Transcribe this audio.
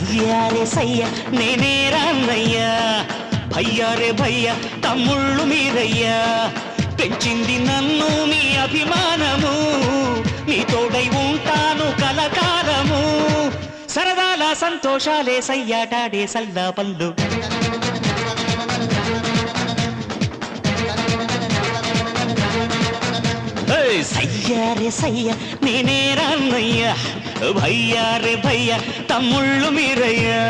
సయ్యారే సయ్య నేనే రాన్నయ్యా భయ్యారే భయ్య తమ్ముళ్ళు మీరయ్యా పెంచింది నన్ను మీ అభిమానము మీ తోడై ఉంటాను కలకాలము సరదాల సంతోషాలే సయ్యాటాడే సల్లా పల్లు సయ్యారే సయ్య నేనే రాన్నయ్యా భయ్యారే భయ్య తమ్ముళ్ళు మీరయ్యా